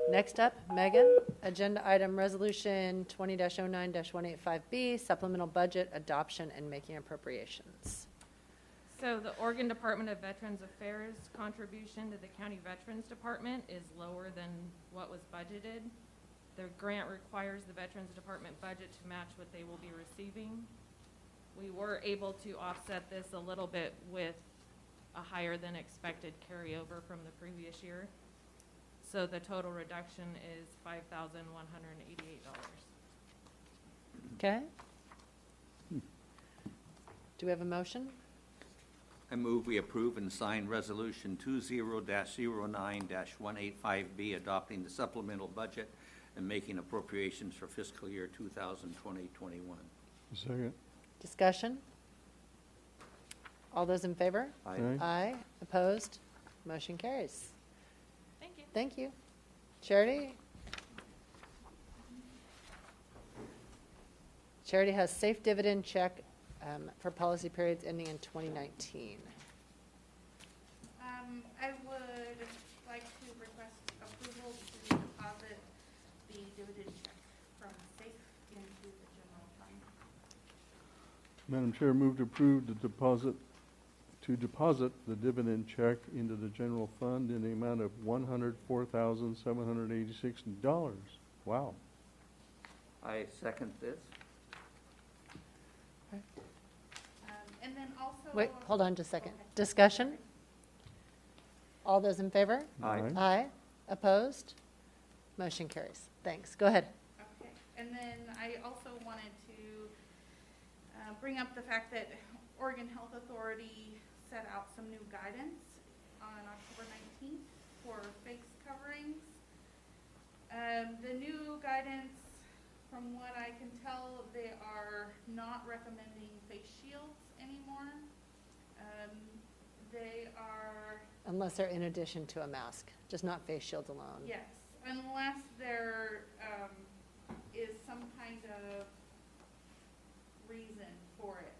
Next up, Megan, agenda item resolution 20-09-185B, supplemental budget adoption and making appropriations. So the Oregon Department of Veterans Affairs contribution to the County Veterans Department is lower than what was budgeted. The grant requires the Veterans Department budget to match what they will be receiving. We were able to offset this a little bit with a higher than expected carryover from the previous year. So the total reduction is $5,188. Okay? Do we have a motion? I move we approve and sign Resolution 20-09-185B, adopting the supplemental budget and making appropriations for fiscal year 2020-21. Second. Discussion? All those in favor? Aye. Aye. Opposed? Motion carries. Thank you. Thank you. Charity? Charity has safe dividend check for policy periods ending in 2019. I would like to request approval to deposit the dividend check from SAFE into the general fund. Madam Chair, move to approve the deposit the dividend check into the general fund in the amount of $104,786. Wow. I second this. And then also. Wait, hold on just a second. Okay. Discussion? All those in favor? Aye. Aye. Opposed? Motion carries. Thanks. Go ahead. Okay, and then I also wanted to bring up the fact that Oregon Health Authority set out some new guidance on October 19th for face coverings. The new guidance, from what I can tell, they are not recommending face shields anymore. They are, Unless they're in addition to a mask, just not face shields alone. yes, unless there is some kind of reason for it.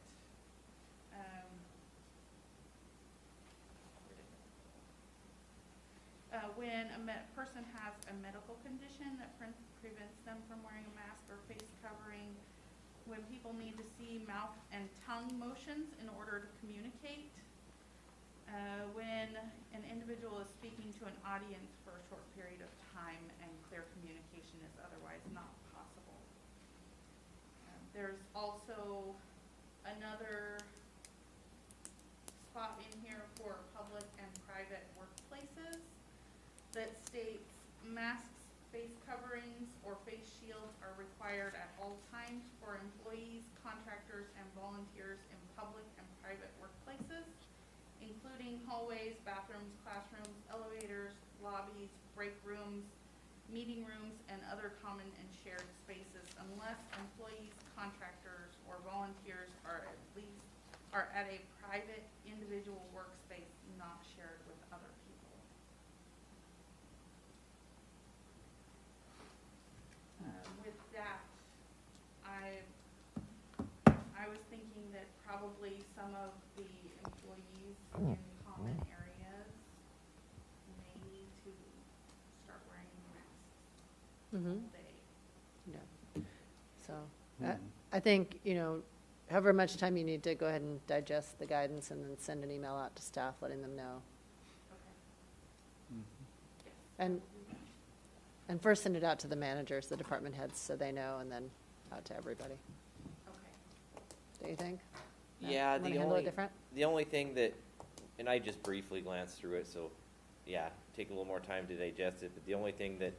When a person has a medical condition that prevents them from wearing a mask or face covering, when people need to see mouth and tongue motions in order to communicate, when an individual is speaking to an audience for a short period of time and clear communication is otherwise not possible. There's also another spot in here for public and private workplaces that states masks, face coverings, or face shields are required at all times for employees, contractors, and volunteers in public and private workplaces, including hallways, bathrooms, classrooms, elevators, lobbies, break rooms, meeting rooms, and other common and shared spaces, unless employees, contractors, or volunteers are at a private individual workspace not shared with other people. With that, I was thinking that probably some of the employees in common areas may need to start wearing masks Mm-hmm. all day. Yeah. So, I think, however much time you need to go ahead and digest the guidance and then send an email out to staff letting them know. Okay. Yes. And first send it out to the managers, the department heads, so they know, and then out to everybody. Okay. Do you think? Yeah, Wanna handle it different? the only thing that, and I just briefly glanced through it, so yeah, take a little more time to digest it, but the only thing that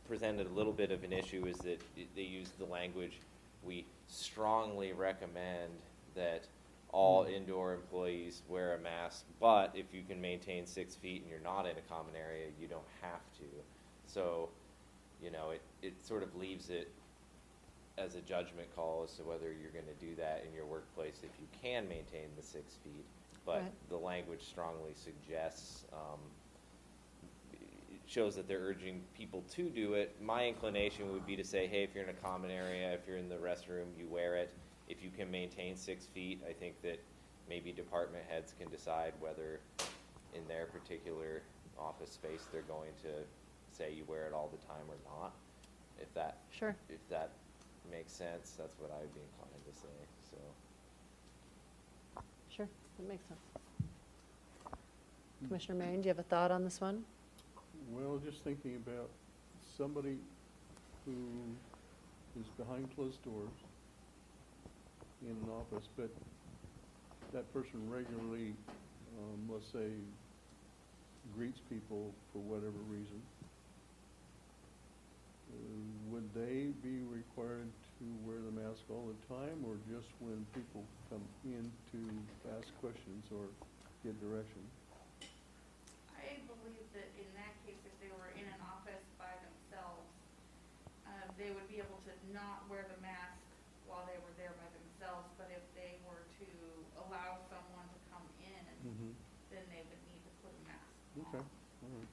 presented a little bit of an issue is that they used the language, we strongly recommend that all indoor employees wear a mask, but if you can maintain 6 feet and you're not in a common area, you don't have to. So, it sort of leaves it as a judgment call as to whether you're going to do that in your workplace if you can maintain the 6 feet. But Right. the language strongly suggests, it shows that they're urging people to do it. My inclination would be to say, hey, if you're in a common area, if you're in the restroom, you wear it. If you can maintain 6 feet, I think that maybe department heads can decide whether in their particular office space they're going to say you wear it all the time or not, if that, Sure. if that makes sense, that's what I would be inclined to say, so. Sure, that makes sense. Commissioner Marion, do you have a thought on this one? Well, just thinking about somebody who is behind closed doors in an office, but that person regularly, let's say, greets people for whatever reason. Would they be required to wear the mask all the time, or just when people come in to ask questions or get direction? I believe that in that case, if they were in an office by themselves, they would be able to not wear the mask while they were there by themselves, but if they were to allow someone to come in, Mm-hmm. then they would need to put a mask Okay, on. all right.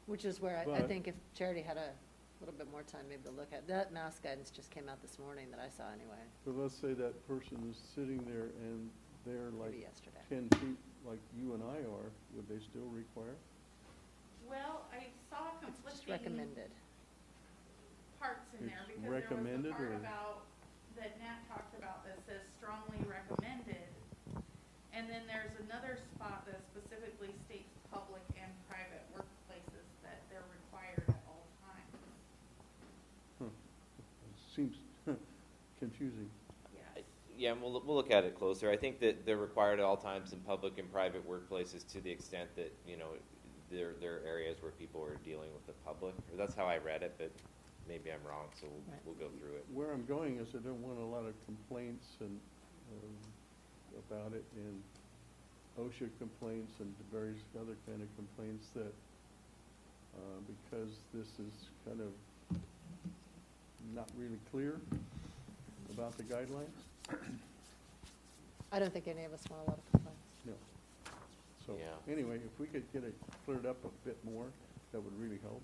Which is where I But- think if Charity had a little bit more time maybe to look at, that mask guidance just came out this morning that I saw anyway, But let's say that person is sitting there and they're like maybe yesterday. 10 feet like you and I are, would they still require? Well, I saw It's just conflicting recommended. parts in there, It's because there was the recommended part or- about, that Nat talked about that says strongly recommended, and then there's another spot that specifically states public and private workplaces that they're required at all times. Huh. Seems confusing. Yes. Yeah, and we'll look at it closer. I think that they're required at all times in public and private workplaces to the extent that, you know, there are areas where people are dealing with the public. Or that's how I read it, but maybe I'm wrong, so Right. we'll go through it. Where I'm going is I don't want a lot of complaints and, about it, and OSHA complaints and various other kind of complaints that, because this is kind of not really clear about the guidelines. I don't think any of us want a lot of complaints. No. So, Yeah. anyway, if we could get it cleared up a bit more, that would really help.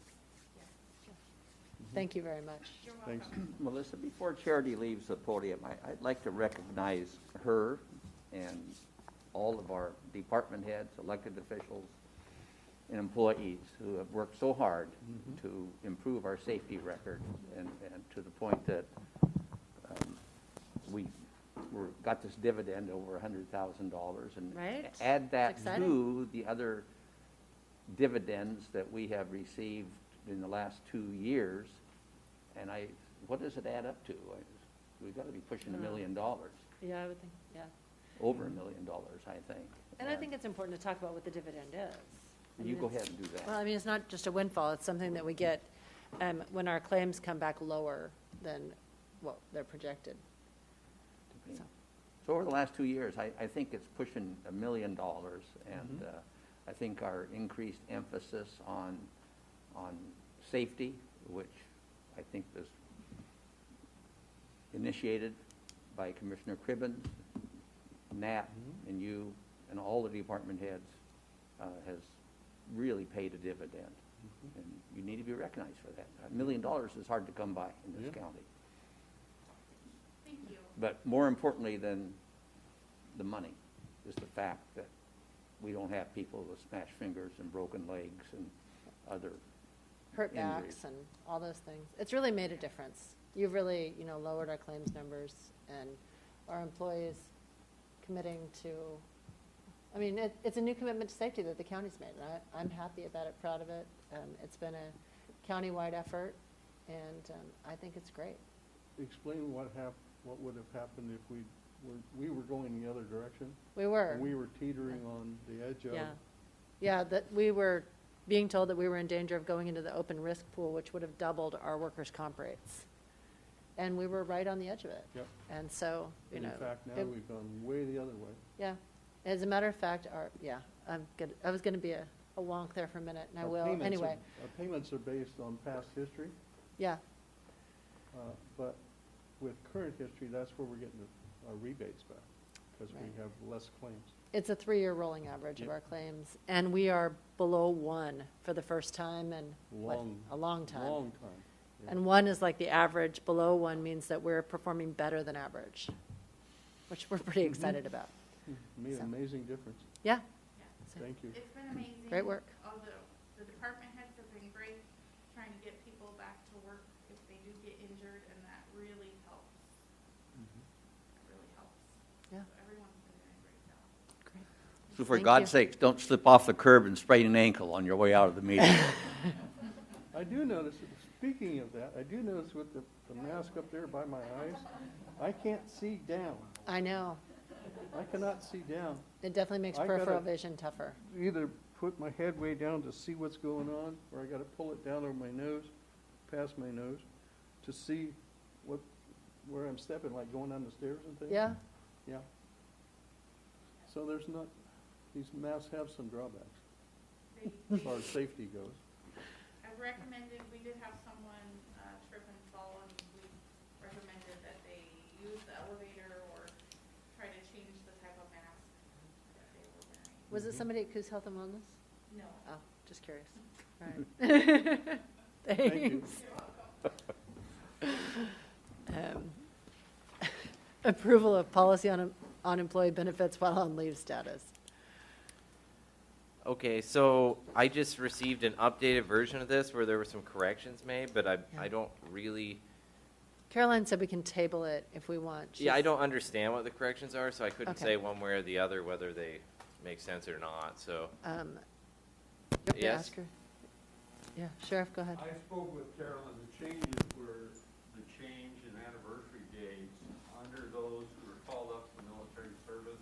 Thank you very much. You're Thanks. welcome. Melissa, before Charity leaves the podium, I'd like to recognize her and all of our department heads, elected officials, and employees who have worked so hard Mhm. to improve our safety record, and to the point that got this dividend over $100,000. And Right. add It's that exciting. to the other dividends that we have received in the last 2 years, and what does it add up to? We've got to be pushing $1 million, Yeah, I would think, yeah. over $1 million, I think. And I think it's important to talk about what the dividend is. I You mean, go it's- ahead and do that. Well, I mean, it's not just a windfall, it's something that we get when our claims come back lower than what they're projected. So, So over the last 2 years, I think it's pushing $1 million, and Mhm. I think our increased emphasis on safety, which I think was initiated by Commissioner Cribbins, Nat, Mhm. and you, and all the department heads, has really paid a dividend. Mhm. And you need to be recognized for that. $1 million is hard to come by in this Yeah. county. Thank you. But more importantly than the money is the fact that we don't have people with smashed fingers and broken legs and other hurt Injuries. backs and all those things. It's really made a difference. You've really, lowered our claims numbers and our employees committing to, I mean, it's a new commitment to safety that the county's made. And I'm happy about it, proud of it. It's been a countywide effort, and I think it's great. Explain what would have happened if we were going the other direction? We were. And we were teetering on the edge of. Yeah. Yeah, that we were being told that we were in danger of going into the open risk pool, which would have doubled our workers' comp rates. And we were right on the edge of it. Yep. And so, And in fact, now we've gone way the other way. yeah. As a matter of fact, I'm good. I was gonna be a wonk there for a minute, and I Our will, payments are- anyway. Our payments are based on past history, Yeah, but with current history, that's where we're getting our rebates back, because we Right. have less claims. it's a 3-year rolling average of Yep. our claims, and we are below 1 for the first time in, a long time. Long time. Yeah. And 1 is like the average, below 1 means that we're performing better than average, which we're pretty excited about. Made so. an amazing difference. Yeah, Yeah. so, Thank you. It's been amazing. Great work. All the department heads have been great. trying to get people back to work if they do get injured, and that really helps. That really helps. Yeah. So everyone's been doing a great job. Great. So for Thank God's you. sakes, don't slip off the curb and sprain an ankle on your way out of the meeting. I do notice, speaking of that, I do notice with the mask up there by my eyes, I can't see down. I know. I cannot see down. It definitely makes I peripheral gotta- vision tougher. Either put my head way down to see what's going on, or I gotta pull it down over my nose, past my nose, to see where I'm stepping, like going down the stairs and things. Yeah? Yeah. So there's not, these masks have some drawbacks as far as safety goes. I've recommended, we did have someone trip and fall, and we recommended that they use the elevator or try to change the type of mask that they were wearing. Was it somebody at Coos Health and Wellness? No. Oh, just curious. All right. Thank you. Approval of policy on employee benefits while on leave status. Okay, so I just received an updated version of this where there were some corrections made, but Yeah. I don't really, Caroline said we can table it if we want. yeah, I She's- don't understand what the corrections are, so I couldn't Okay. say one way or the other whether they make sense or not, so. Yep, Yes? ask her. Yeah, Sheriff, go ahead. I spoke with Carolyn, the changes were the change in anniversary dates under those who are called up to military service,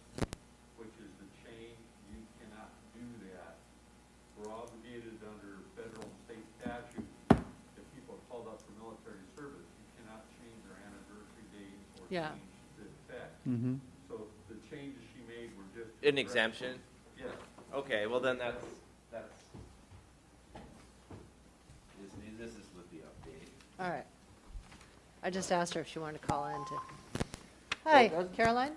which is the change, you cannot do that. We're obligated under federal and state statutes, if people are called up for military service, you cannot change their anniversary date or Yeah. change the effect. Mm-hmm. So the changes she made were just. An exemption? Yes. Okay, well then that's, this is with the update. All right. I just asked her if she wanted to call in to. Hi, Caroline?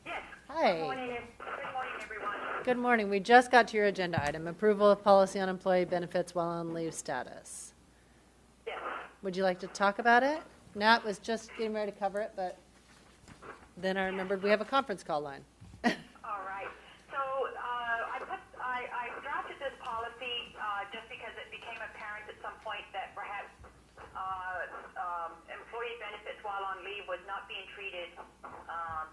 Yes. Hi. Good morning, everyone. Good morning. We just got to your agenda item, approval of policy on employee benefits while on leave status. Yes. Would you like to talk about it? Nat was just getting ready to cover it, but then I remembered we have a conference call line. All right. So I drafted this policy just because it became apparent at some point that perhaps employee benefits while on leave was not being treated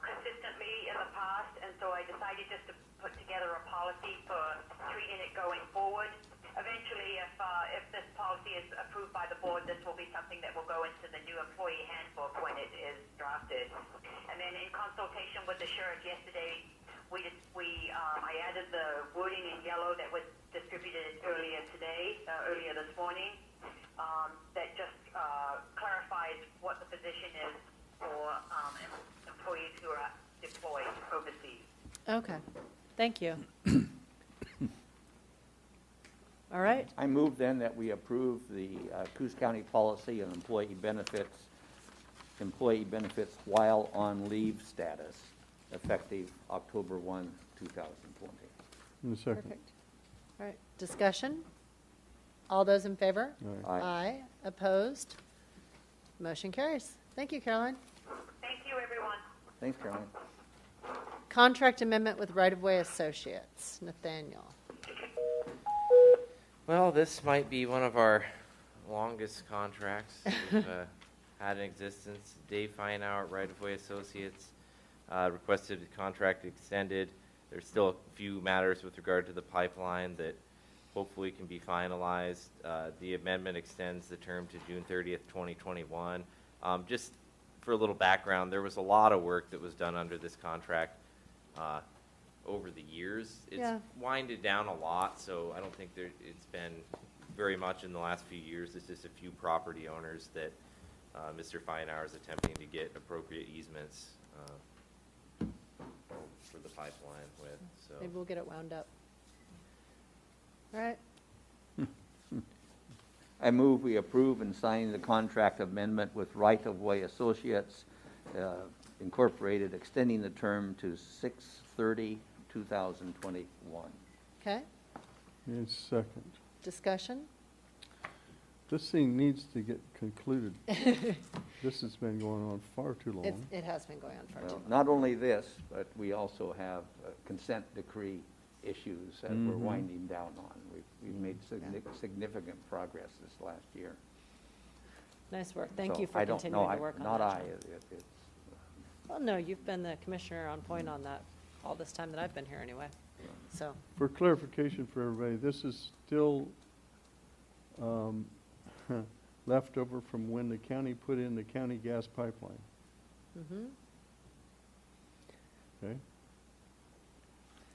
consistently in the past, and so I decided just to put together a policy for treating it going forward. Eventually, if this policy is approved by the board, this will be something that will go into the new employee handbook when it is drafted. And then in consultation with the sheriff yesterday, I added the wording in yellow that was distributed earlier this morning, that just clarifies what the position is for employees who are deployed overseas. Okay, thank you. All right, I move then that we approve the Coos County policy on employee benefits while on leave status, effective October 1, 2020. In a second. perfect. All right, discussion? All those in favor? All right. Aye. Opposed? Motion carries. Thank you, Caroline. Thank you, everyone. Thanks, Caroline. Contract amendment with Right-of-Way Associates. Nathaniel. Well, this might be one of our longest contracts we've had in existence. Dave Feinauer, Right of Way Associates, requested the contract extended. There's still a few matters with regard to the pipeline that hopefully can be finalized. The amendment extends the term to June 30th, 2021. Just for a little background, there was a lot of work that was done under this contract over the years. It's Yeah. winded down a lot, so I don't think it's been very much in the last few years. It's just a few property owners that Mr. Feinauer is attempting to get appropriate easements for the pipeline with, so. Maybe we'll get it wound up. All right, I move we approve and sign the contract amendment with Right-of-Way Associates Incorporated, extending the term to 6/30/2021. okay. In a second. Discussion? This thing needs to get concluded. This has been going on far too long. It has been going on for too Well, long. not only this, but we also have a consent decree issues that we're Mhm. winding down on. We've made significant progress this last year. Nice work. Thank So you for I don't continuing know, to work on that. Not I, John. it's, Well, no, you've been the commissioner on point on that all this time that I've been here anyway. So, For clarification for everybody, this is still left over from when the county put in the county gas pipeline, mm-hmm. okay?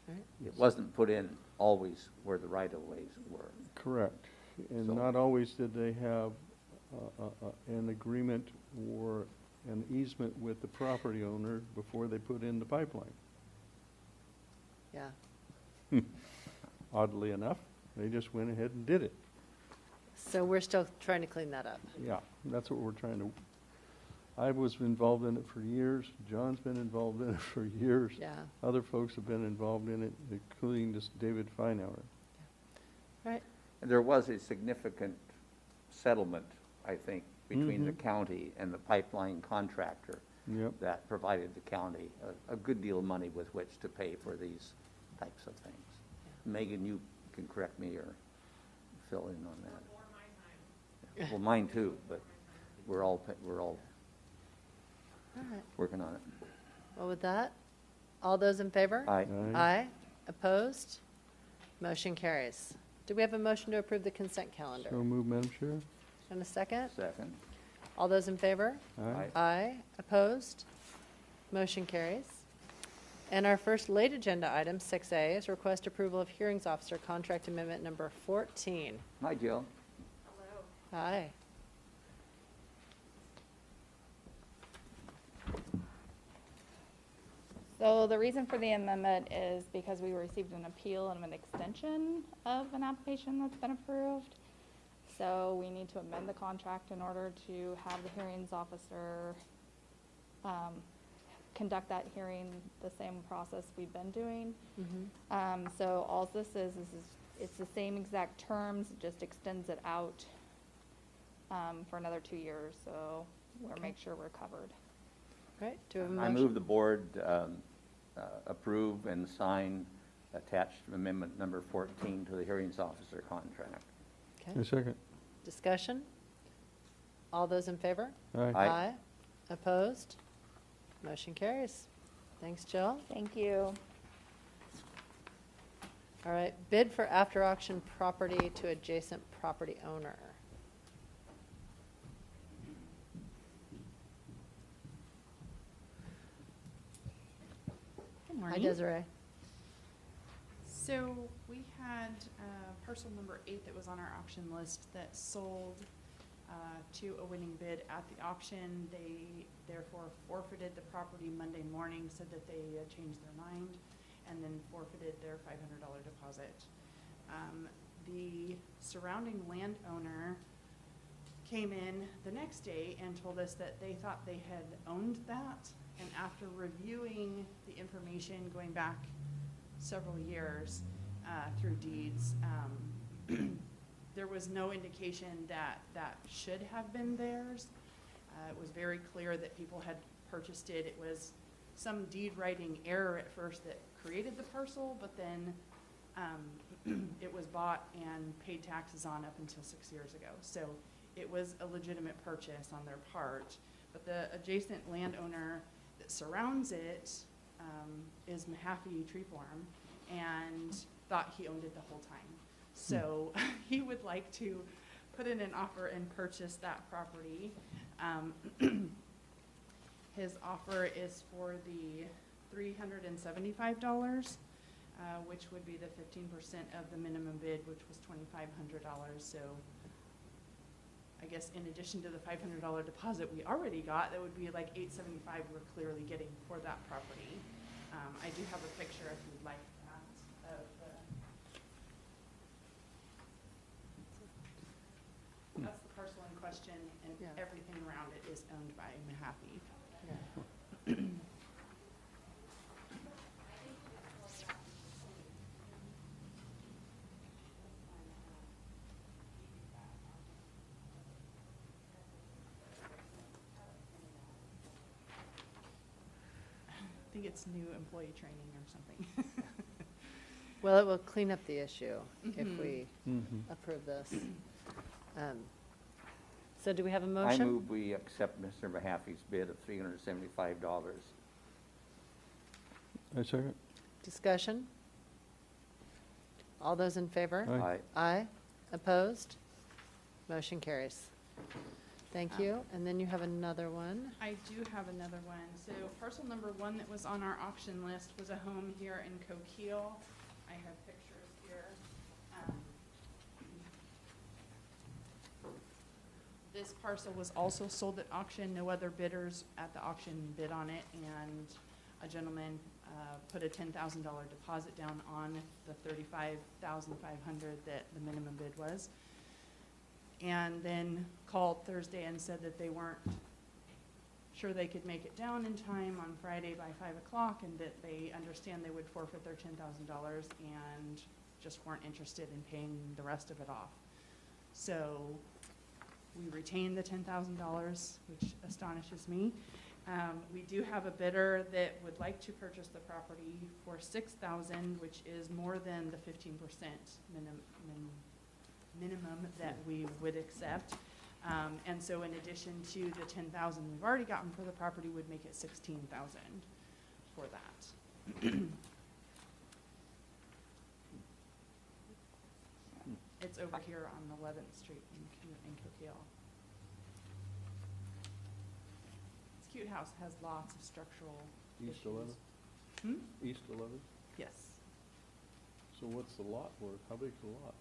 All right. it wasn't put in always where the right-of-ways were. Correct. And So- not always did they have an agreement or an easement with the property owner before they put in the pipeline. Yeah. Oddly enough, they just went ahead and did it. So we're still trying to clean that up. Yeah, that's what we're trying to, I was involved in it for years, John's been involved in it for years. Yeah. Other folks have been involved in it, including this David Feinauer. Right. And there was a significant settlement, I think, between the Mhm. county and the pipeline contractor Yep. that provided the county a good deal of money with which to pay for these types of things. Megan, you can correct me or fill in on that. Yeah, well, mine too, but we're all All right. working on it. Well, with that, all those in favor? Aye. Aye. Opposed? Motion carries. Do we have a motion to approve the consent calendar? So move, Madam Chair. And a second? Second. All those in favor? Aye. Aye. Opposed? Motion carries. And our first late agenda item, 6A, is request approval of hearings officer contract amendment number 14. Hi, Jill. Aye. So the reason for the amendment is because we received an appeal and an extension of an application that's been approved. So we need to amend the contract in order to have the hearings officer conduct that hearing the same process we've been doing. So all this is it's the same exact terms, it just extends it out for another 2 years, so we'll make sure we're covered. Right, do we have a I motion? move the board approve and sign attached amendment number 14 to the hearings officer contract. A Okay, second. discussion? All those in favor? Aye. Aye. Opposed? Motion carries. Thanks, Jill. Thank you. All right, bid for after-auction property to adjacent property owner. Good Hi, morning. Desiree. So we had parcel number 8 that was on our auction list that sold to a winning bid at the auction. They therefore forfeited the property Monday morning, said that they changed their mind, and then forfeited their $500 deposit. The surrounding landowner came in the next day and told us that they thought they had owned that, and after reviewing the information going back several years through deeds, there was no indication that that should have been theirs. It was very clear that people had purchased it. It was some deed writing error at first that created the parcel, but then it was bought and paid taxes on up until 6 years ago. So it was a legitimate purchase on their part, but the adjacent landowner that surrounds it is Mahaffey Tree Farm and thought he owned it the whole time. So he would like to put in an offer and purchase that property. His offer is for the $375, which would be the 15% of the minimum bid, which was $2,500. So I guess in addition to the $500 deposit we already got, that would be like $875 we're clearly getting for that property. I do have a picture if you'd like that of the, that's the parcel in question, and Yeah. everything around it is owned by Mahaffey. I think it's new employee training or something. Well, it will clean up the issue if Mhm. we Mhm. approve this. So do we have a I motion? move we accept Mr. Mahaffey's bid of $375. I second. Discussion? All those in favor? Aye. Aye. Opposed? Motion carries. Thank you. And then you have another one. I do have another one. So parcel number 1 that was on our auction list was a home here in Coquille. I have pictures here. This parcel was also sold at auction. No other bidders at the auction bid on it, and a gentleman put a $10,000 deposit down on the $35,500 that the minimum bid was. And then called Thursday and said that they weren't sure they could make it down in time on Friday by 5 o'clock, and that they understand they would forfeit their $10,000 and just weren't interested in paying the rest of it off. So we retained the $10,000, which astonishes me. We do have a bidder that would like to purchase the property for $6,000, which is more than the 15% minimum that we would accept. And so in addition to the $10,000 we've already gotten for the property, would make it $16,000 for that. It's over here on 11th Street in Coquille. It's a cute house, has lots of structural East issues. 11th? Hmm? East 11th? Yes. So what's the lot worth? How big's the lot?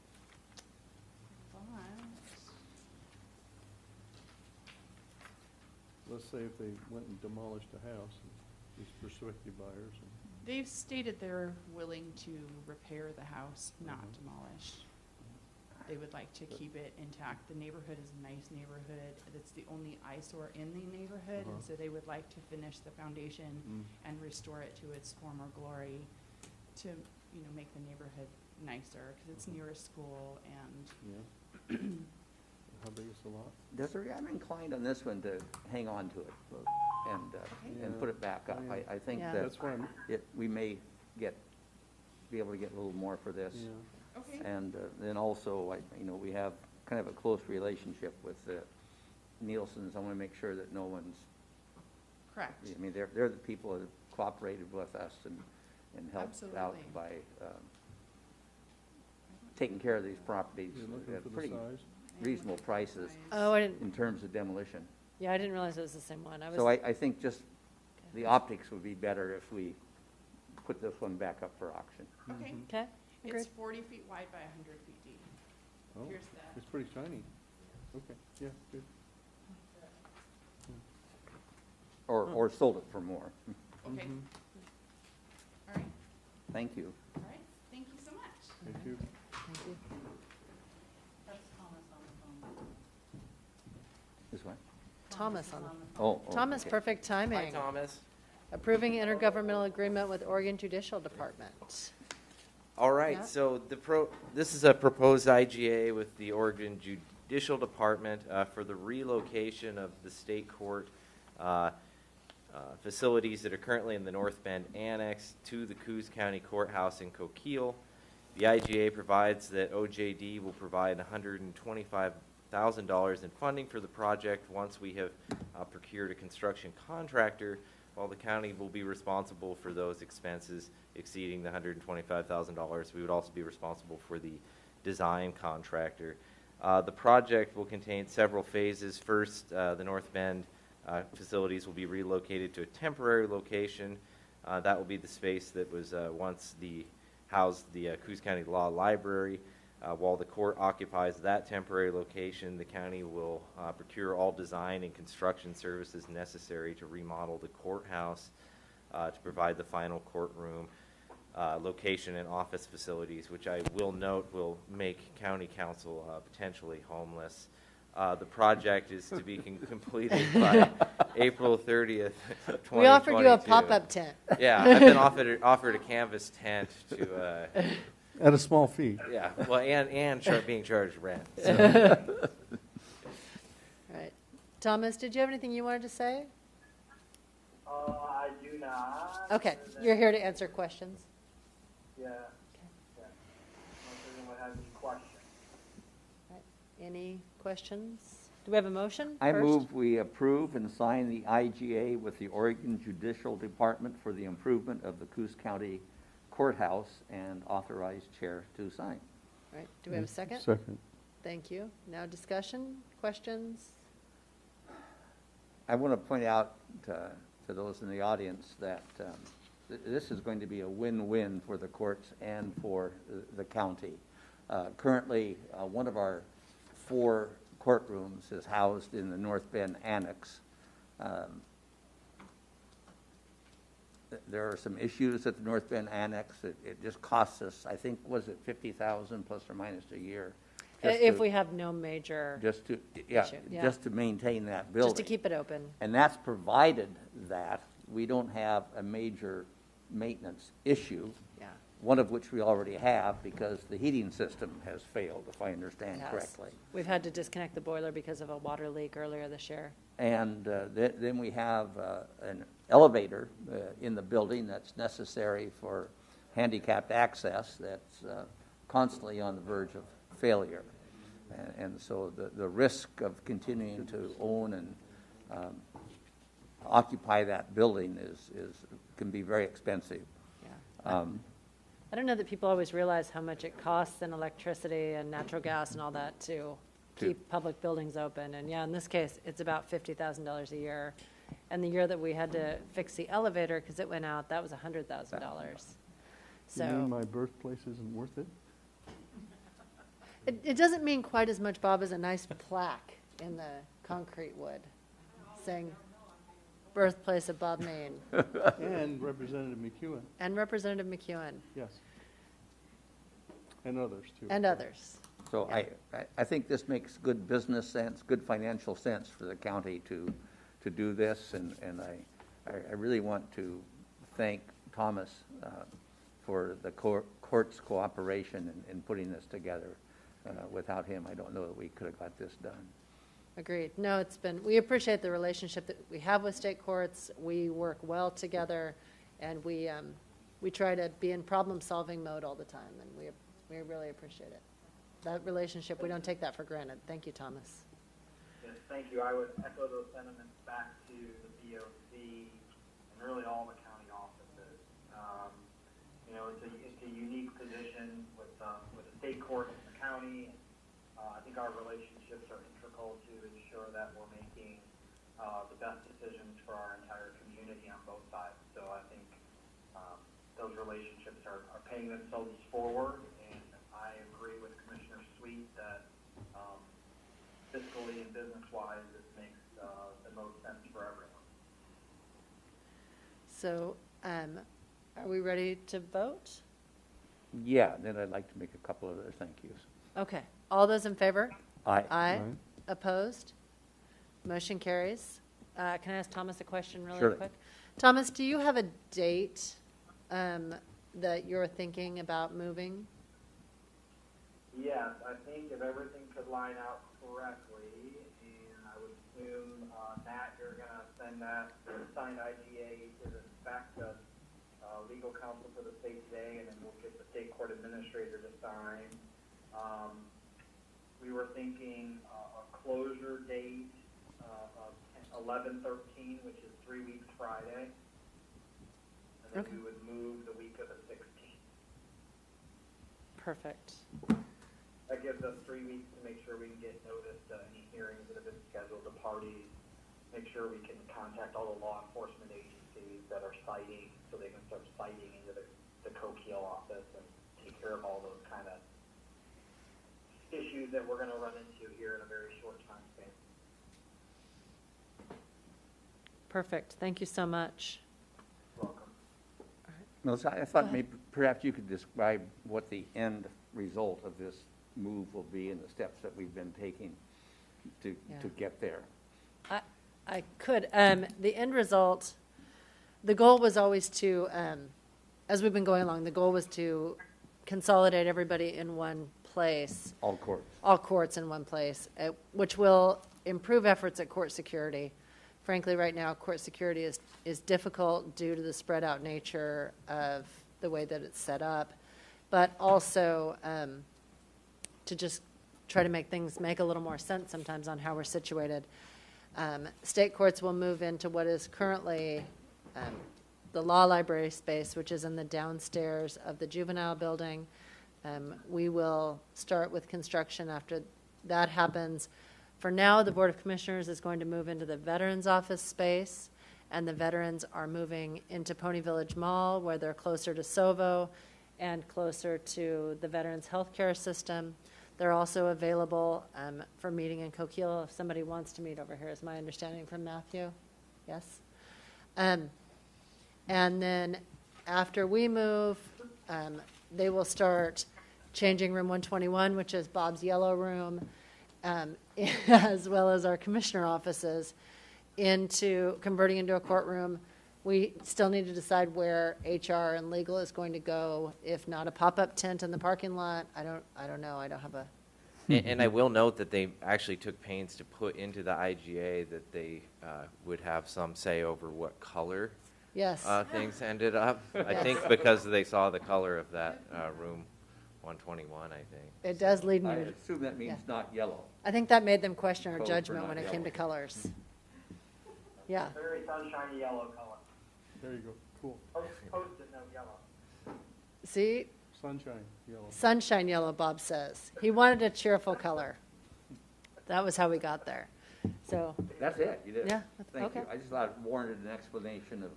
Let's say if they went and demolished a house, and these prospective buyers, and They've stated they're willing to repair the house, not Mhm. demolish. They would like to keep it intact. The neighborhood is a nice neighborhood. It's the only eyesore in the neighborhood, and Uh-huh. so they would like to finish the foundation and restore it to its former glory to, make the neighborhood nicer, because it's near a school and yeah. How big is the lot? Desiree, I'm inclined on this one to hang on to it and Yeah. put it back up. Yeah. I think Yeah. that That's why I'm, we may be able to get a little more for this. yeah. Okay. And then also, we have kind of a close relationship with the Nielsen's. I want to make sure that no one's, Correct. I mean, they're the people that have cooperated with us and helped out Absolutely. by taking care of these properties You're looking at for the pretty size? reasonable prices Oh, I didn't, in terms of demolition. yeah, I didn't realize it was the same one. So I think just the optics would be better if we put this one back up for auction. Okay. Mhm. Okay, It's agreed. 40 feet wide by 100 feet deep. Oh, Here's the. it's pretty shiny. Okay, yeah, good. Or sold it for more. Okay. Mhm. All right. Thank you. All right. Thank you so much. Thank you. Thank you. This one? Thomas on the, Oh. Thomas, okay. perfect timing. Hi, Thomas. Approving intergovernmental agreement with Oregon Judicial Department. All right, Yeah. so this is a proposed IGA with the Oregon Judicial Department for the relocation of the state court facilities that are currently in the North Bend Annex to the Coos County Courthouse in Coquille. The IGA provides that OJD will provide $125,000 in funding for the project once we have procured a construction contractor, while the county will be responsible for those expenses exceeding the $125,000. We would also be responsible for the design contractor. The project will contain several phases. First, the North Bend facilities will be relocated to a temporary location. That will be the space that was once housed the Coos County Law Library. While the court occupies that temporary location, the county will procure all design and construction services necessary to remodel the courthouse to provide the final courtroom location and office facilities, which I will note will make county council potentially homeless. The project is to be completed by April 30th, 2022. We offered you a pop-up tent. Yeah, I've been offered a canvas tent to, At a small fee. yeah, well, and being charged rent. So. All right. Thomas, did you have anything you wanted to say? I do not. Okay, you're here to answer questions. Yeah. Any questions? Do we have a motion I first? move we approve and sign the IGA with the Oregon Judicial Department for the improvement of the Coos County Courthouse and authorize chair to sign. All right, do we have a second? Second. Thank you. Now discussion, questions? I want to point out to those in the audience that this is going to be a win-win for the courts and for the county. Currently, one of our 4 courtrooms is housed in the North Bend Annex. There are some issues at the North Bend Annex. It just costs us, I think, was it 50,000 plus or minus a year? just If to- we have no major, Just to, yeah, issue, yeah. just to maintain that building. just to keep it open. And that's provided that we don't have a major maintenance issue, Yeah. one of which we already have because the heating system has failed, if I understand Yes. correctly. We've had to disconnect the boiler because of a water leak earlier this year. And then we have an elevator in the building that's necessary for handicapped access that's constantly on the verge of failure. And so the risk of continuing to own and occupy that building can be very expensive. Yeah. I don't know that people always realize how much it costs in electricity and natural gas and all that to keep public buildings open. And yeah, in this case, it's about $50,000 a year. And the year that we had to fix the elevator because it went out, that was $100,000. You mean So my birthplace isn't worth it? it doesn't mean quite as much, Bob, as a nice plaque in the concrete wood saying birthplace of Bob Maine And Representative McEwen, and Representative McEwen yes. And others, too. and others. So I think this makes good business sense, good financial sense for the county to do this, and I really want to thank Thomas for the court's cooperation in putting this together. Without him, I don't know that we could have got this done. Agreed. No, we appreciate the relationship that we have with state courts. We work well together, and we try to be in problem-solving mode all the time, and we really appreciate it. That relationship, we don't take that for granted. Thank you, Thomas. Yes, thank you. I would echo those sentiments back to the BOC and really all the county offices. You know, it's a unique position with the state court and the county. I think our relationships are integral to ensure that we're making the best decisions for our entire community on both sides. So I think those relationships are paying themselves forward, and I agree with Commissioner Sweet that fiscally and business-wise, this makes the most sense for everyone. So, are we ready to vote? Yeah, then I'd like to make a couple of other thank yous. Okay. All those in favor? Aye. Aye. Aye. Opposed? Motion carries. Can I ask Thomas a question really Surely. quick? Thomas, do you have a date that you're thinking about moving? Yes, I think if everything could line out correctly, and I would assume, Nat, you're gonna send that signed IGA back to legal counsel for the state today, and then we'll get the state court administrator to sign. We were thinking a closure date of 11/13, which is 3 weeks Friday. And then Okay. we would move the week of the 16th. Perfect. That gives us 3 weeks to make sure we can get notice to any hearings that have been scheduled to parties, make sure we can contact all the law enforcement agencies that are citing, so they can start citing into the Coquille office and take care of all those kind of issues that we're gonna run into here in a very short time span. Perfect. Thank you so much. Welcome. Melissa, I thought maybe perhaps you could describe what the end result of this move will be and the steps that we've been taking to Yeah. get there. I could. The end result, the goal was always to, as we've been going along, the goal was to consolidate everybody in one place, All courts. all courts in one place, which will improve efforts at court security. Frankly, right now, court security is difficult due to the spread out nature of the way that it's set up, but also to just try to make things make a little more sense sometimes on how we're situated. State courts will move into what is currently the law library space, which is in the downstairs of the juvenile building. We will start with construction after that happens. For now, the Board of Commissioners is going to move into the Veterans Office space, and the veterans are moving into Pony Village Mall, where they're closer to SOVO and closer to the Veterans Healthcare System. They're also available for meeting in Coquille if somebody wants to meet over here, is my understanding from Matthew. Yes? And then after we move, they will start changing room 121, which is Bob's yellow room, as well as our commissioner offices, into converting into a courtroom. We still need to decide where HR and legal is going to go. If not a pop-up tent in the parking lot, I don't know. I don't have a. And I will note that they actually took pains to put into the IGA that they would have some say over what color Yes. things ended up. I think because they saw the color of that room 121, I think. It does lead me I to. assume that means Yeah. not yellow. I think that made them question our Code for judgment not when it came yellow. to colors. Yeah. Very sunshiny yellow color. There you go, cool. Post-it note yellow. See, Sunshine, yellow. sunshine yellow, Bob says. He wanted a cheerful color. That was how we got there. So, That's it, you did. Yeah, Thank you. okay. I just thought it warranted an explanation of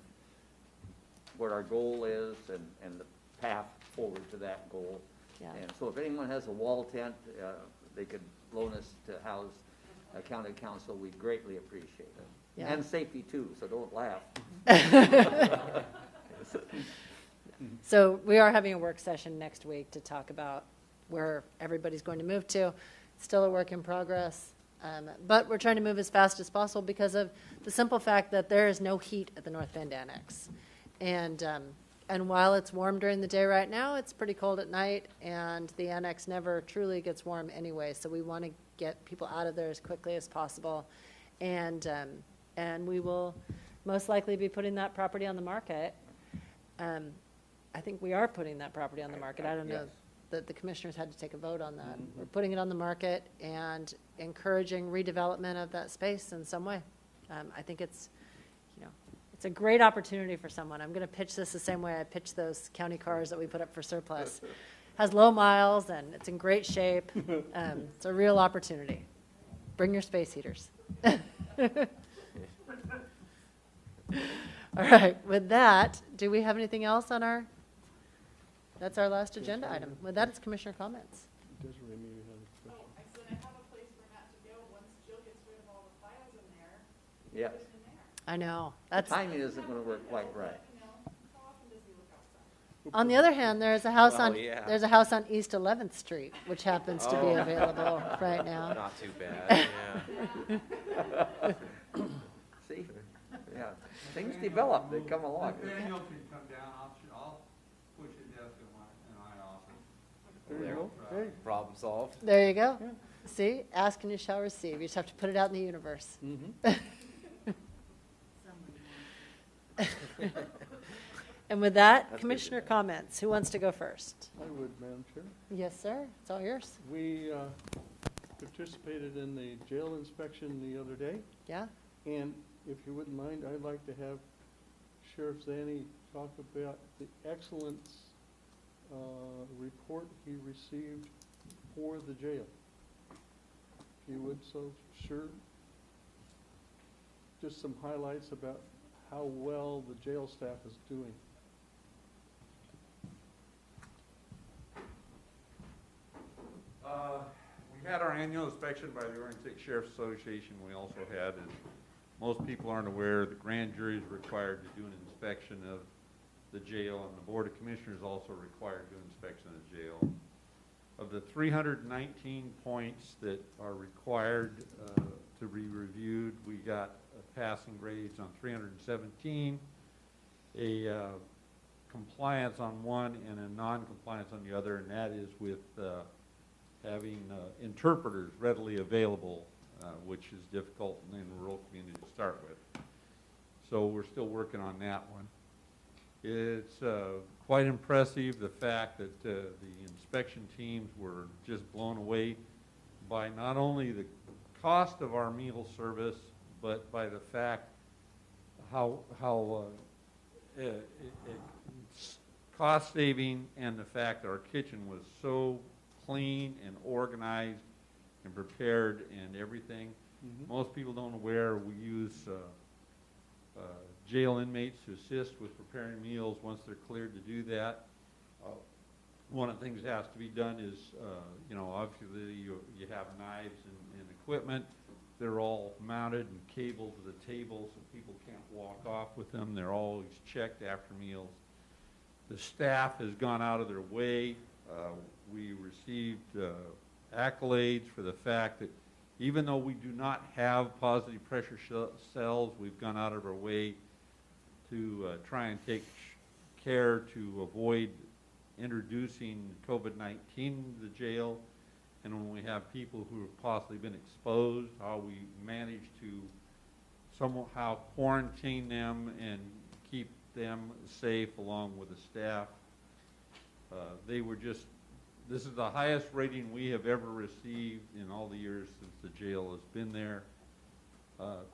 what our goal is and the path forward to that goal. yeah. And so if anyone has a wall tent, they could loan us to house county council, we'd greatly appreciate it. Yeah. And safety too, so don't laugh. So we are having a work session next week to talk about where everybody's going to move to. Still a work in progress, but we're trying to move as fast as possible because of the simple fact that there is no heat at the North Bend Annex. And while it's warm during the day right now, it's pretty cold at night, and the annex never truly gets warm anyway, so we want to get people out of there as quickly as possible. And we will most likely be putting that property on the market. I think we are putting that property on the market. I don't know Yes. that the commissioners had to take a vote on that. We're putting it on the market and encouraging redevelopment of that space in some way. I think it's, it's a great opportunity for someone. I'm going to pitch this the same way I pitch those county cars that we put up for surplus. Has low miles and it's in great shape. It's a real opportunity. Bring your space heaters. All right, with that, do we have anything else on our, that's our last agenda item. With that, it's commissioner comments. Desiree maybe had a question. I said I have a place for Matt to go once Jill gets rid of all the files in there. Yes. Put it in there. I know, The that's, timing isn't going to work quite right. You know, how often does he look outside? on the other hand, there's a house Well, on, yeah. there's a house on East 11th Street, which happens to be Oh. available right now. Not too bad, yeah. See? Yeah. Things develop, they come along. Daniel can come down, I'll push a desk in my office. There you go, hey. Problem solved. There you go. Yeah. See, ask and you shall receive. You just have to put it out in the universe. And with that, That's commissioner good. comments. Who wants to go first? I would, Madam Chair. Yes, sir. It's all yours. We participated in the jail inspection the other day, Yeah? and if you wouldn't mind, I'd like to have Sheriff Zanny talk about the excellence report he received for the jail. If you would, so sure. Just some highlights about how well the jail staff is doing. We had our annual inspection by the Orange State Sheriff's Association. We also had, as most people aren't aware, the grand jury is required to do an inspection of the jail, and the Board of Commissioners also required to do an inspection of the jail. Of the 319 points that are required to be reviewed, we got passing grades on 317, a compliance on one and a non-compliance on the other, and that is with having interpreters readily available, which is difficult in the rural community to start with. So we're still working on that one. It's quite impressive, the fact that the inspection teams were just blown away by not only the cost of our meal service, but by the fact how it's cost saving, and the fact that our kitchen was so clean and organized and prepared and everything. Mhm. Most people don't aware we use jail inmates to assist with preparing meals once they're cleared to do that. One of the things that has to be done is, obviously you have knives and equipment. They're all mounted and cabled to the table so people can't walk off with them. They're always checked after meals. The staff has gone out of their way. We received accolades for the fact that even though we do not have positive pressure cells, we've gone out of our way to try and take care to avoid introducing COVID-19 to the jail. And when we have people who have possibly been exposed, how we manage to somehow quarantine them and keep them safe along with the staff. This is the highest rating we have ever received in all the years since the jail has been there.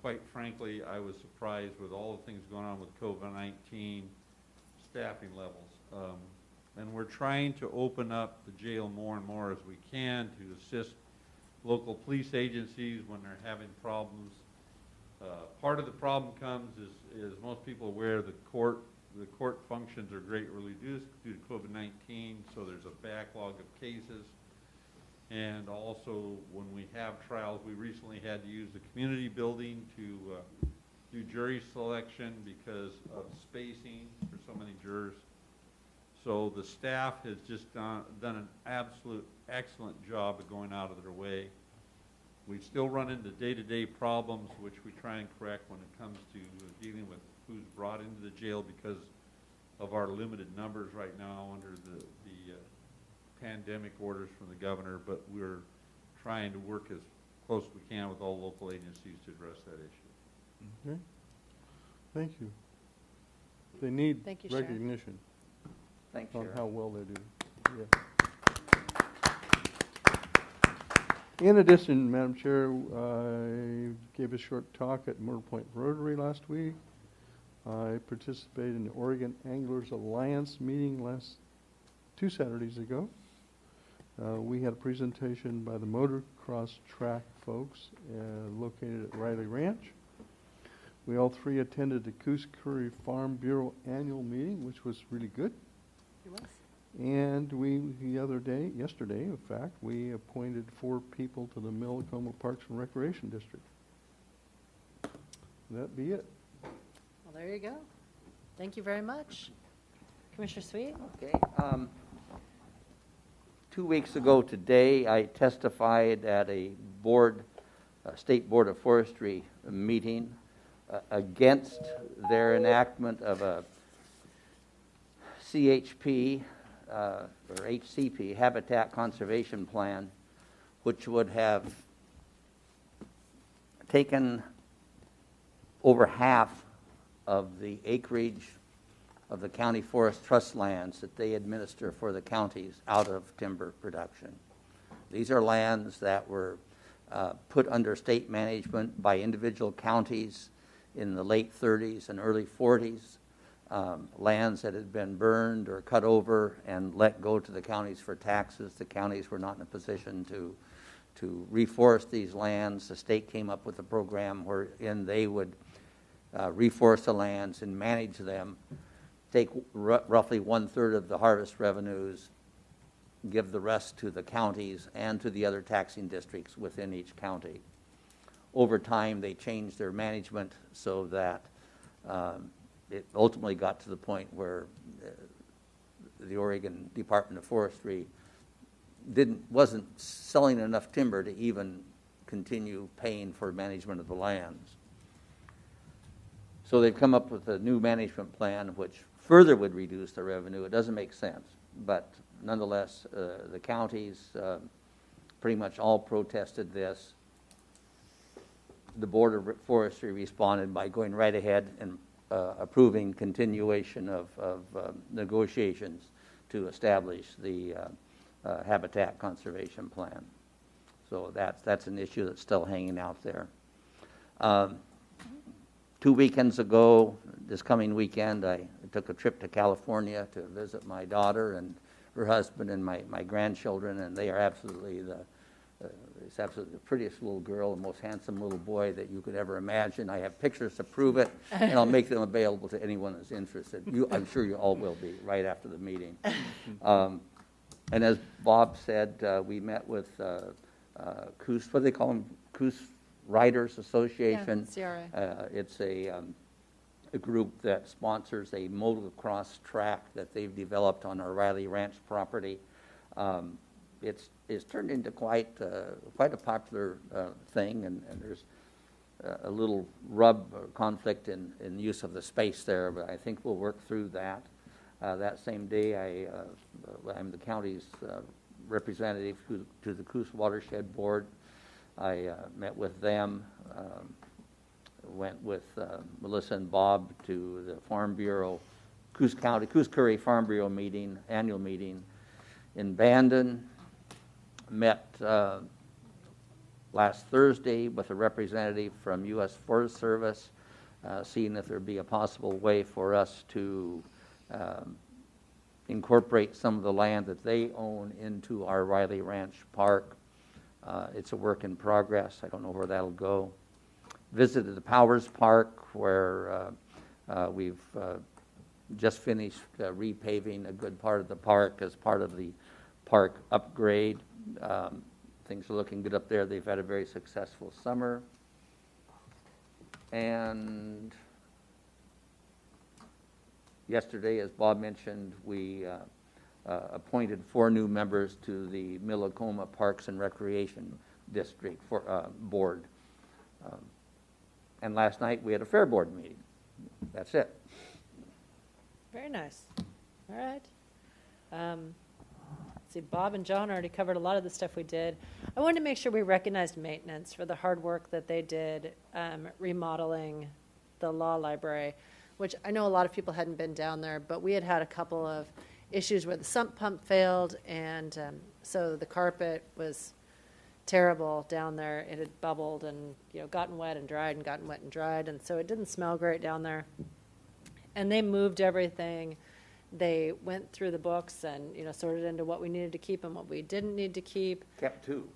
Quite frankly, I was surprised with all the things going on with COVID-19 staffing levels. And we're trying to open up the jail more and more as we can to assist local police agencies when they're having problems. Part of the problem comes is most people are aware the court functions are greatly reduced due to COVID-19, so there's a backlog of cases. And also, when we have trials, we recently had to use the community building to do jury selection because of spacing for so many jurors. So the staff has just done an absolute excellent job of going out of their way. We still run into day-to-day problems, which we try and correct when it comes to dealing with who's brought into the jail because of our limited numbers right now under the pandemic orders from the governor, but we're trying to work as close as we can with all local agencies to address that issue. Okay. Thank you. They need Thank you, Sharon. recognition Thanks, on Sharon. how well they do. Yeah. In addition, Madam Chair, I gave a short talk at Myrtle Point Rotary last week. I participated in the Oregon Anglers Alliance meeting 2 Saturdays ago. We had a presentation by the motocross track folks located at Riley Ranch. We all three attended the Coos Curry Farm Bureau annual meeting, which was really good. It was. And yesterday, in fact, we appointed 4 people to the Millicoma Parks and Recreation District. That'd be it. Well, there you go. Thank you very much. Commissioner Sweet? Okay. 2 weeks ago today, I testified at a State Board of Forestry meeting against their enactment of a CHP or HCP, Habitat Conservation Plan, which would have taken over half of the acreage of the county forest trust lands that they administer for the counties out of timber production. These are lands that were put under state management by individual counties in the late 30s and early 40s, lands that had been burned or cut over and let go to the counties for taxes. The counties were not in a position to reforest these lands. The state came up with a program wherein they would reforest the lands and manage them, take roughly 1/3 of the harvest revenues, give the rest to the counties and to the other taxing districts within each county. Over time, they changed their management so that it ultimately got to the point where the Oregon Department of Forestry wasn't selling enough timber to even continue paying for management of the lands. So they've come up with a new management plan which further would reduce the revenue. It doesn't make sense, but nonetheless, the counties pretty much all protested this. The Board of Forestry responded by going right ahead and approving continuation of negotiations to establish the Habitat Conservation Plan. So that's an issue that's still hanging out there. 2 weekends ago, this coming weekend, I took a trip to California to visit my daughter and her husband and my grandchildren, and they are absolutely it's absolutely the prettiest little girl, the most handsome little boy that you could ever imagine. I have pictures to prove it, and I'll make them available to anyone that's interested. I'm sure you all will be right after the meeting. And as Bob said, we met with Coos, what do they call them? Coos Riders Association. Yeah, CRA. It's a group that sponsors a motocross track that they've developed on our Riley Ranch property. It's turned into quite a popular thing, and there's a little conflict in use of the space there, but I think we'll work through that. That same day, I'm the county's representative to the Coos Watershed Board. I met with them, went with Melissa and Bob to the Farm Bureau, Coos Curry Farm Bureau annual meeting in Bandon. Met last Thursday with a representative from U.S. Forest Service, seeing if there'd be a possible way for us to incorporate some of the land that they own into our Riley Ranch Park. It's a work in progress. I don't know where that'll go. Visited the Powers Park, where we've just finished repaving a good part of the park as part of the park upgrade. Things are looking good up there. They've had a very successful summer. And yesterday, as Bob mentioned, we appointed 4 new members to the Millicoma Parks and Recreation District Board. And last night, we had a fair board meeting. That's it. Very nice. All right. Let's see, Bob and John already covered a lot of the stuff we did. I wanted to make sure we recognized maintenance for the hard work that they did remodeling the law library, which I know a lot of people hadn't been down there, but we had a couple of issues where the sump pump failed, and so the carpet was terrible down there. It had bubbled and gotten wet and dried and gotten wet and dried, and so it didn't smell great down there. And they moved everything. They went through the books and sorted into what we needed to keep and what we didn't need to keep. Kept 2.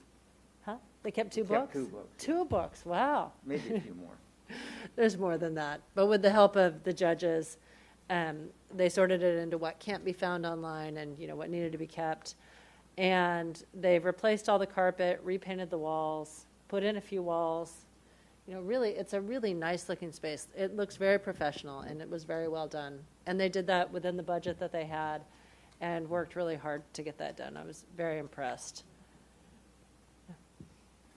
Huh? They kept 2 Kept books? 2 books. 2 books. Wow. Maybe a few more. There's more than that. But with the help of the judges, they sorted it into what can't be found online and what needed to be kept. And they've replaced all the carpet, repainted the walls, put in a few walls. Really, it's a really nice looking space. It looks very professional, and it was very well done. And they did that within the budget that they had and worked really hard to get that done. I was very impressed.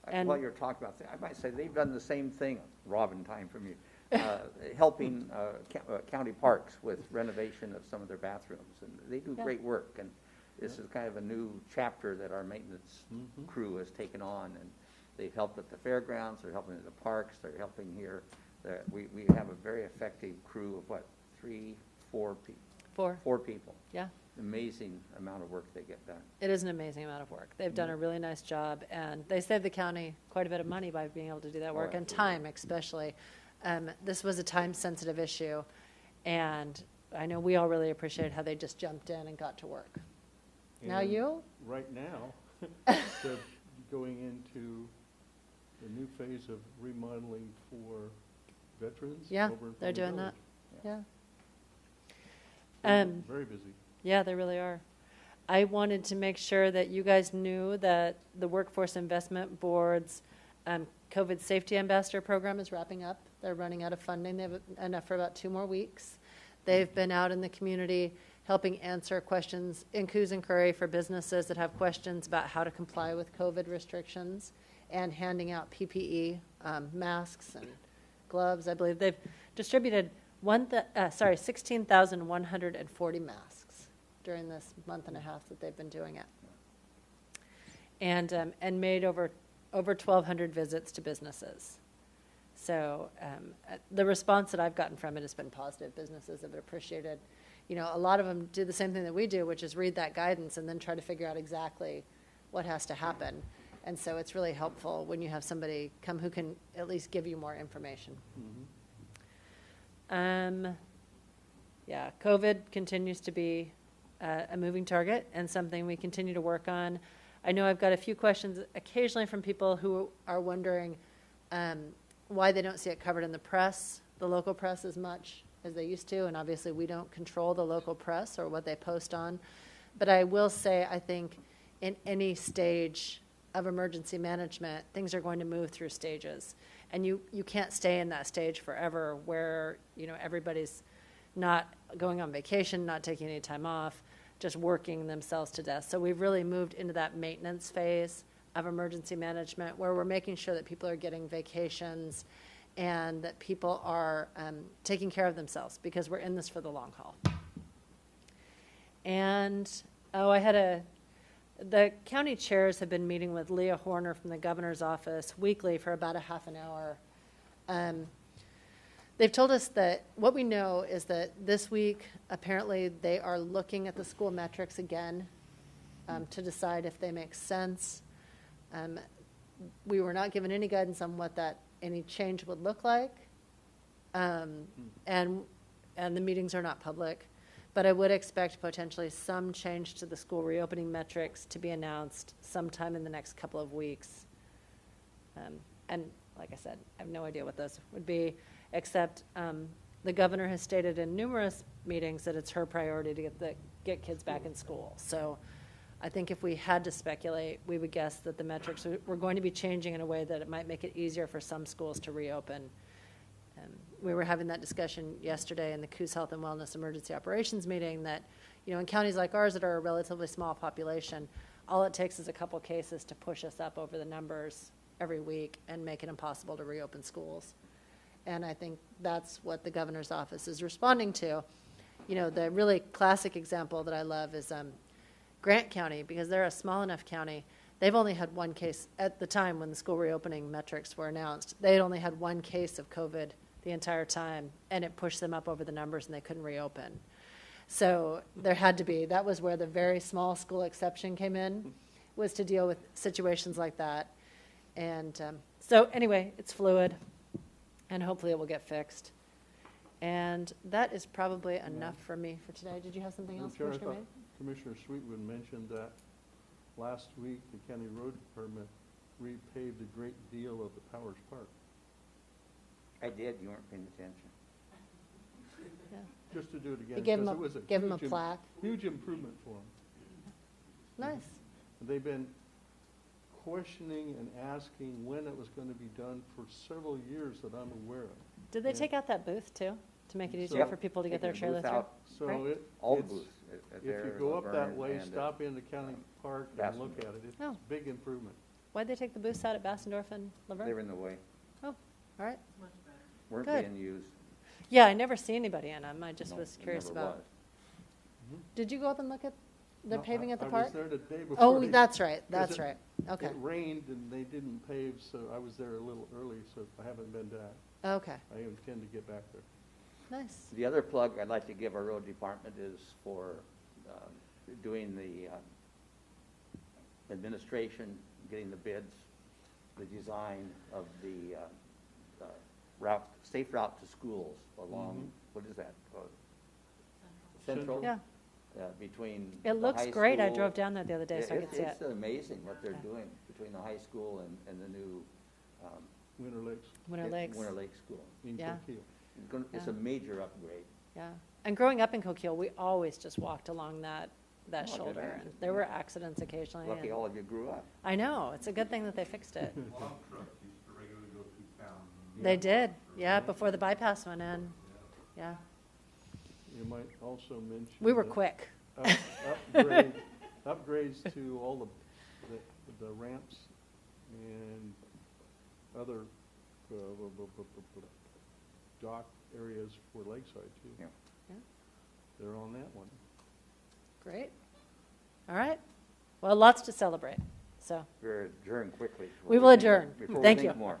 And while you're talking about that, I might say they've done the same thing, Robin, time from you, helping county parks with renovation of some of their bathrooms. And they do great work. And this is kind of a new chapter that our maintenance crew has taken on. And they've helped at the fairgrounds, they're helping at the parks, they're helping here. We have a very effective crew of 4 people? 4 people. Yeah. Amazing amount of work they get done. It is an amazing amount of work. They've done a really nice job, and they saved the county quite a bit of money by being able to do that work, and time especially. This was a time-sensitive issue, and I know we all really appreciated how they just jumped in and got to work. Now And you? Right now, they're going into the new phase of remodeling for veterans. Yeah, over in they're Palm doing that. Village. Yeah. Very busy. Yeah, they really are. I wanted to make sure that you guys knew that the Workforce Investment Board's COVID Safety Ambassador Program is wrapping up. They're running out of funding. They have enough for about 2 more weeks. They've been out in the community helping answer questions in Coos and Curry for businesses that have questions about how to comply with COVID restrictions, and handing out PPE, masks and gloves. I believe they've distributed 16,140 masks during this month and a half that they've been doing it, and made over 1,200 visits to businesses. So the response that I've gotten from it has been positive. Businesses have appreciated. A lot of them do the same thing that we do, which is read that guidance and then try to figure out exactly what has to happen. And so it's really helpful when you have somebody come who can at least give you more information. Yeah, COVID continues to be a moving target and something we continue to work on. I know I've got a few questions occasionally from people who are wondering why they don't see it covered in the press, the local press, as much as they used to. And obviously, we don't control the local press or what they post on. But I will say, I think in any stage of emergency management, things are going to move through stages. And you can't stay in that stage forever where, everybody's not going on vacation, not taking any time off, just working themselves to death. So we've really moved into that maintenance phase of emergency management where we're making sure that people are getting vacations and that people are taking care of themselves because we're in this for the long haul. And, the county chairs have been meeting with Leah Horner from the governor's office weekly for about a half an hour. They've told us that what we know is that this week, apparently, they are looking at the school metrics again to decide if they make sense. We were not given any guidance on what any change would look like, and the meetings are not public. But I would expect potentially some change to the school reopening metrics to be announced sometime in the next couple of weeks. And like I said, I have no idea what those would be, except the governor has stated in numerous meetings that it's her priority to get kids back in school. So I think if we had to speculate, we would guess that the metrics were going to be changing in a way that it might make it easier for some schools to reopen. We were having that discussion yesterday in the Coos Health and Wellness Emergency Operations meeting that, in counties like ours that are a relatively small population, all it takes is a couple cases to push us up over the numbers every week and make it impossible to reopen schools. And I think that's what the governor's office is responding to. The really classic example that I love is Grant County, because they're a small enough county. They've only had one case at the time when the school reopening metrics were announced. They had only had one case of COVID the entire time, and it pushed them up over the numbers and they couldn't reopen. So there had to be, that was where the very small school exception came in, was to deal with situations like that. And so anyway, it's fluid, and hopefully it will get fixed. And that is probably enough for me for today. Did you have something else, Chair, I Commissioner thought May? Commissioner Sweetwood mentioned that last week the county road department repaved a great deal of the Powers Park. I did, you weren't paying attention. Yeah. Just to do it again, You gave because them it was a give them a huge plaque. huge improvement for them. Nice. They've been questioning and asking when it was going to be done for several years that I'm aware of. Did they Yeah. take out that booth too, to make it easier Yep. for people to get their Taking the trailer booth through? out, So Right. all the it's, booths. if you go up that way, stop into County Park and Bassendorf. look at it. It's Oh. a big improvement. Why'd they take the booths out at Bassendorf and Laverne? They were in the way, Oh, all right. weren't Good. being used. Yeah, I never see anybody in them. I just No, was it curious never about. was. Did you go up and look at the No, paving at the I park? was there the day before. Oh, they- that's right, 'cause that's it- right. Okay, It rained and they didn't pave, so I was there a little early, so I haven't been back. okay, I intend to get back there. nice. The other plug I'd like to give our road department is for doing the administration, getting the bids, the design of the safe route to schools along, what is that called? Central? Yeah, Between it the looks high great. I school- drove down there the other day so I could see it. It's amazing what they're Yeah. doing between the high school and the new Winter Lakes Winter Lakes, Winter Lake School. in Yeah. Coquille. It's Yeah. a major upgrade. yeah. And growing up in Coquille, we always just walked along that Oh, I could shoulder. imagine, And there were yeah. accidents occasionally. Lucky and- all of you grew up. I know, it's a good thing that they fixed it. Log trucks used to regularly go through town. They did, yeah, before the bypass went in, yeah. You might also mention. We were that quick. Upgrades to all the ramps and other dock areas for Lakeside too. Yeah. Yeah. They're on that one. Great. All right. Well, lots to celebrate, so We're adjourned quickly. we will adjourn. Before we Thank think you. more.